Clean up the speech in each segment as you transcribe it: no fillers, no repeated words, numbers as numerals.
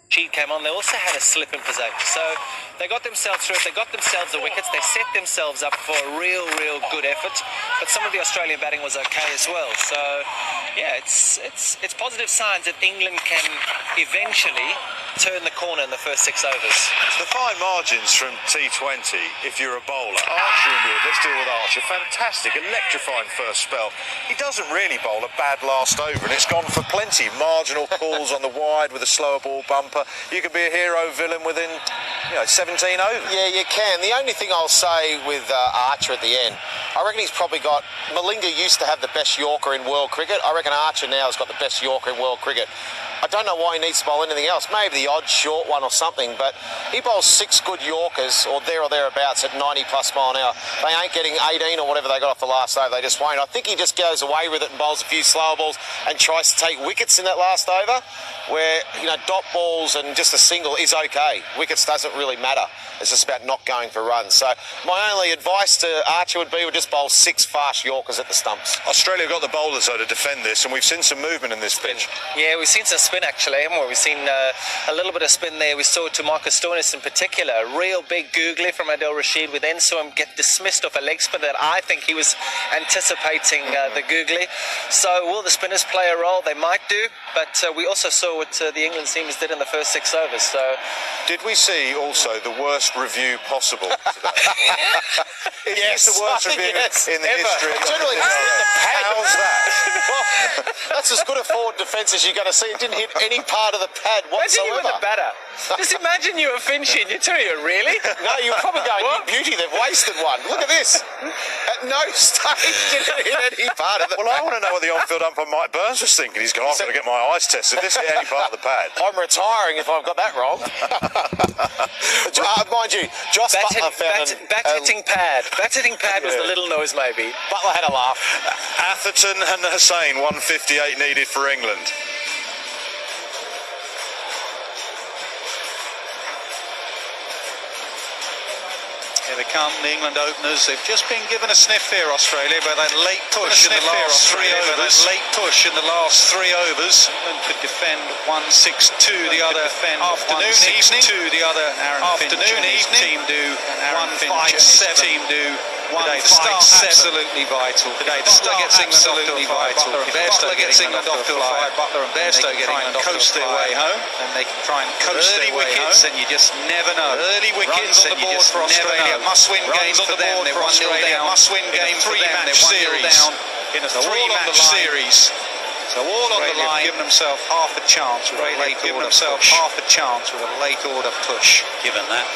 Rashid came on, they also had a slip in possession. So they got themselves through it, they got themselves the wickets, they set themselves up for a real good effort. But some of the Australian batting was okay as well. So yeah, it's positive signs that England can eventually turn the corner in the first 6 overs. The fine margins from T20 if you're a bowler. Archer and Wood, let's deal with Archer. Fantastic, electrifying first spell. He doesn't really bowl a bad last over, and it's gone for plenty. Marginal calls on the wide with a slower ball bumper. You could be a hero villain within 17 overs. Yeah, you can. The only thing I'll say with Archer at the end, I reckon he's probably got... Malinga used to have the best Yorker in world cricket. I reckon Archer now has got the best Yorker in world cricket. I don't know why he needs to bowl anything else. Maybe the odd short one or something, but he bowls 6 good Yorkers or thereabouts at 90+ mile an hour. They ain't getting 18 or whatever they got off the last over. They just won't. I think he just goes away with it and bowls a few slower balls and tries to take wickets in that last over, where dot balls and just a single is okay. Wickets doesn't really matter. It's just about not going for runs. So my only advice to Archer would be just bowl 6 fast Yorkers at the stumps. Australia got the bowlers though to defend this, and we've seen some movement in this pitch. Yeah, we've seen some spin actually, haven't we? We've seen a little bit of spin there. We saw to Marcus Stoinis in particular, a real big googly from Adil Rashid. We then saw him get dismissed off a leg spin that I think he was anticipating the googly. So will the spinners play a role? They might do, but we also saw what the England teams did in the first 6 overs. So did we see also the worst review possible today? Yes, the worst review in the history of generally the pad. How's that? Well, that's as good a forward defence as you're going to see. It didn't hit any part of the pad whatsoever. Imagine you were the batter. Just imagine you were Finchie and you're telling you, really? No, you're probably going, you beauty, they've wasted one. Look at this. At no stage did it hit any part of it. Well, I want to know what the on-field umpire Mike Burns was thinking. He's gone, I've got to get my eyes tested. This hit any part of the pad. I'm retiring if I've got that wrong. Mind you, Joss Butler found Bat-hitting pad. Bat-hitting pad was the little noise, maybe. Butler had a laugh. Atherton and Hussain, 158 needed for England. Here they come, the England openers. They've just been given a sniff here, Australia, by that late push in the last 3 overs. England could defend 1-6-2, the other defend afternoon, evening. The other afternoon, evening. Team do 1-5-7. Team do 1-5-7. Absolutely vital. Today the start gets absolutely vital. Butler gets England off to a fly. Butler and Bairstow getting England off to a coast their way home, and they can try and coast their way home. And you just never know. Early wickets on the board for Australia. Must-win games for them. They're 1-0 down. Must-win game for them. They're 1-0 down in a 3-match series. So all on the line. Given themselves half a chance with a late order push. Given that,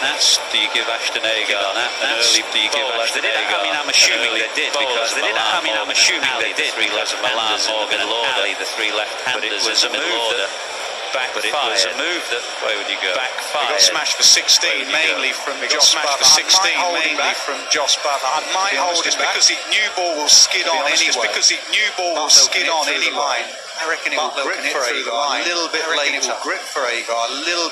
do you give Ashton Agar that? Early, do you give Ashton Agar? I'm assuming they did because they did. I'm assuming they did. The 3 left-handers in the middle order. The 3 left-handers in the middle order. But it was a move that, where would you go? Backfired. He got smashed for 16, mainly from Joss Butler. I might hold him back because he knew ball will skid on anyway. I reckon it will grip for Agar a little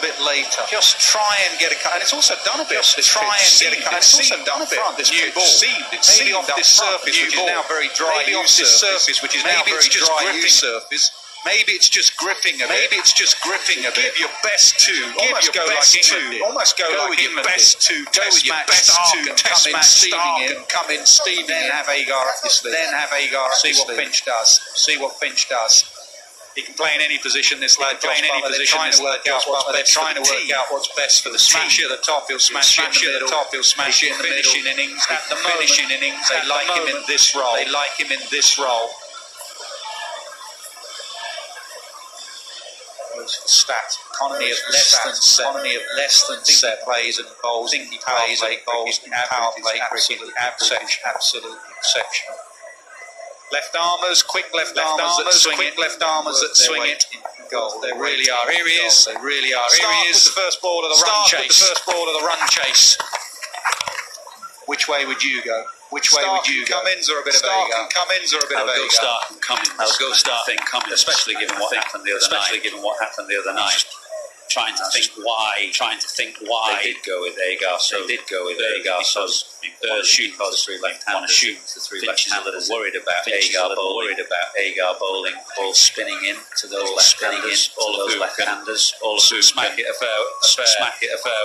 bit later. Just try and get a cut. And it's also done a bit. It's also done a bit. This new ball. Maybe off this surface, which is now very dry. Maybe it's just gripping a bit. Give your best 2. Almost go like him with best 2. Test match stark and come in steaming. Then have Agar up your sleeve. See what Finch does. He can play in any position, this lad. They're trying to work out what's best for the smash at the top. He'll smash it in the middle. Finishing innings. At the moment, they like him in this role. Stat economy of less than set plays and bowls. He plays 8 bowls in power play cricket. Absolutely exceptional. Left armers, quick left armers that swing it. Goal. They really are. Here he is. Here he is. The first ball of the run chase. Which way would you go? Cummins or a bit of Agar? I'll go Stark and Cummins, especially given what happened the other night. trying to think why they did go with Agar. So they did go with Agar because want to shoot the three left-handers. Worried about Agar bowling, ball spinning in to those left-handers, all of those left-handers, all of who smack it a fair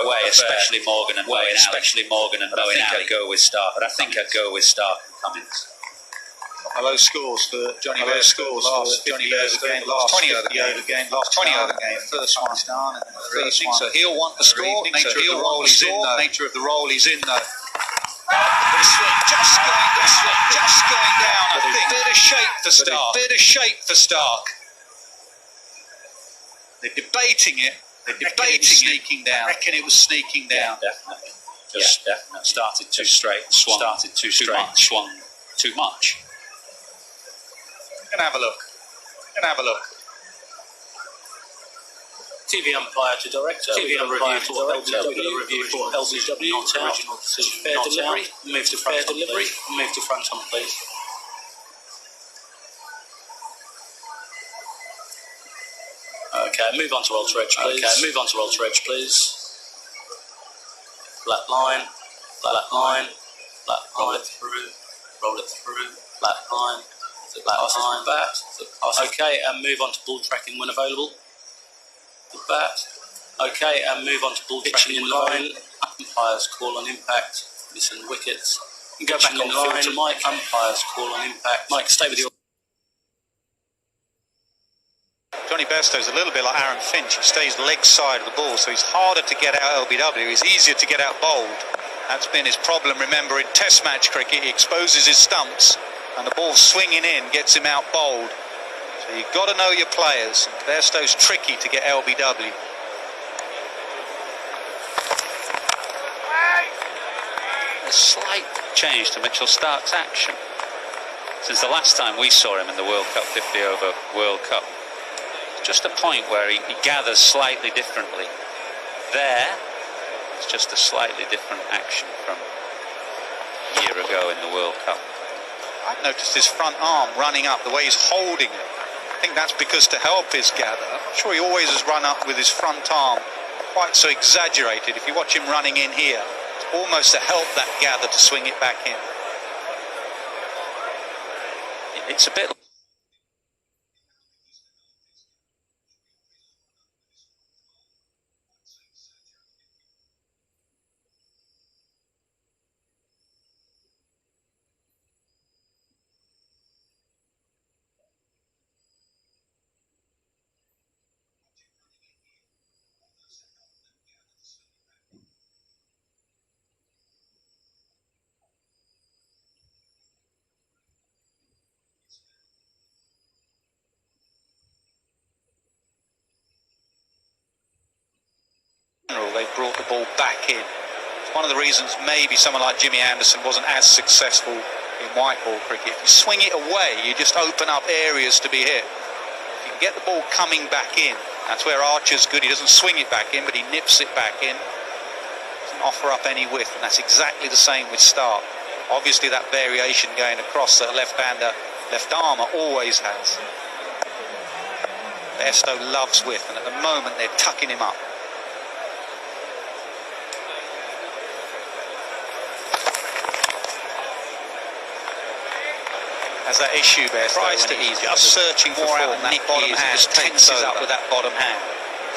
way, especially Morgan and Moeen. But I think I'd go with Stark. And Cummins. Low scores for Johnny Bears. Last 20 overs game, last 20 over game, last 20 over game. First one's done, and then the first one. So he'll want the score. Nature of the role he's in, though. Nature of the role he's in, though. Just going down. I think. Bit of shape for Stark. They're debating it. Sneaking down. I reckon it was sneaking down. Yeah, definitely. Definitely. Started too straight. Swung too much. Gonna have a look. TV umpire to director. TV umpire to review for LBW. Not original decision. Fair delivery. Move to front on, please. Okay, move on to ultra edge, please. Flat line. Roll it through. Flat line. Okay, and move on to ball tracking when available. The bat. Okay, and move on to ball tracking in line. Umpires call on impact. Missing wickets. Go back on line to Mike. Umpires call on impact. Mike, stay with your. Johnny Bairstow's a little bit like Aaron Finch. He stays leg side of the ball, so he's harder to get out LBW. He's easier to get out bowled. That's been his problem. Remember, in Test match cricket, he exposes his stumps, and the ball swinging in gets him out bowled. So you've got to know your players. Bairstow's tricky to get LBW. A slight change to Mitchell Stark's action since the last time we saw him in the World Cup 50 over World Cup. Just a point where he gathers slightly differently. There, it's just a slightly different action from a year ago in the World Cup. I've noticed his front arm running up, the way he's holding it. I think that's because to help his gather. I'm not sure he always has run up with his front arm quite so exaggerated. If you watch him running in here, it's almost to help that gather to swing it back in. It's a bit. They brought the ball back in. It's one of the reasons maybe someone like Jimmy Anderson wasn't as successful in white ball cricket. If you swing it away, you just open up areas to be hit. If you can get the ball coming back in, that's where Archer's good. He doesn't swing it back in, but he nips it back in. Doesn't offer up any width, and that's exactly the same with Stark. Obviously that variation going across that left-hander, left armer always has. Bairstow loves width, and at the moment they're tucking him up. Has that issue, Bairstow, tries to ease, just searching more out on that bottom hand, just tenses up with that bottom hand.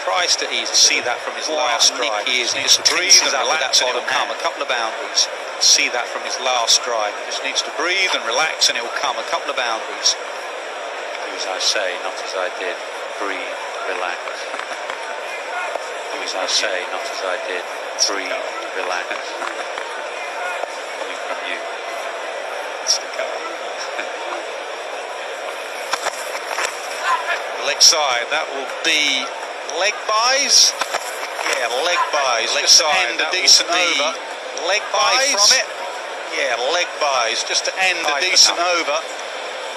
Tries to ease, see that from his last drive. He just breathe and relax and it'll come a couple of boundaries. See that from his last drive. He just needs to breathe and relax and it will come a couple of boundaries. Do as I say, not as I did. Breathe, relax. Do as I say, not as I did. Breathe, relax. Coming from you. Stick up. Leg side, that will be leg buys. Yeah, leg buys. Leg side, end a decent over. Leg buys from it. Yeah, leg buys, just to end a decent over.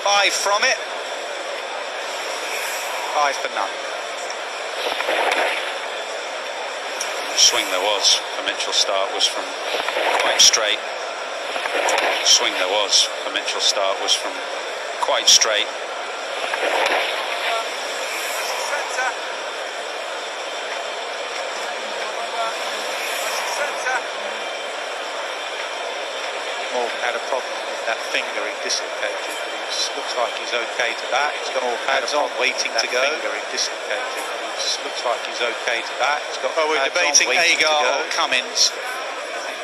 5 from it. 5 for none. The swing there was for Mitchell Stark was from quite straight. The swing there was for Mitchell Stark was from quite straight. had a problem with that finger he dislocated. Looks like he's okay to that. He's got all pads on, waiting to go. Finger he dislocated. Looks like he's okay to that. He's got. We're debating Agar or Cummins.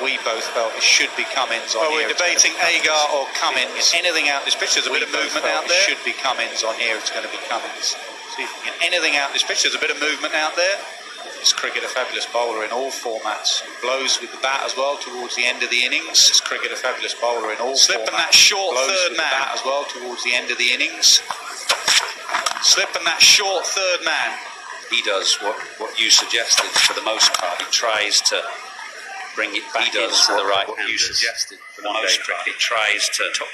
We both felt it should be Cummins on here. We're debating Agar or Cummins. Anything out this picture? There's a bit of movement out there. Should be Cummins on here. It's going to be Cummins. See if we can get anything out this picture. There's a bit of movement out there. This cricket a fabulous bowler in all formats. Blows with the bat as well towards the end of the innings. This cricket a fabulous bowler in all formats. Slipping that short third man as well towards the end of the innings. Slipping that short third man. He does what you suggested for the most part. He tries to bring it back into the right hand. You suggested for the most part. He tries to